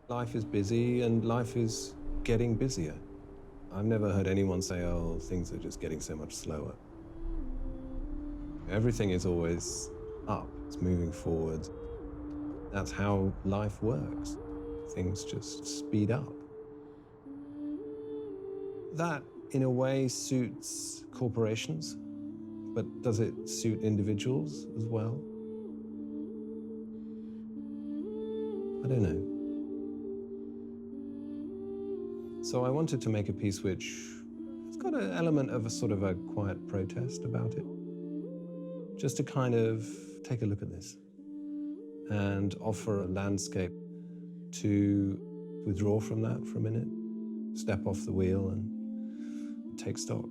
Life is busy and life is getting busier. I've never heard anyone say, oh, things are just getting so much slower. Everything is always up, it's moving forward. That's how life works. Things just speed up. That, in a way, suits corporations, but does it suit individuals as well? I don't know. So I wanted to make a piece which has got an element of a sort of a quiet protest about it. Just to kind of take a look at this and offer a landscape to withdraw from that for a minute, step off the wheel and take stock.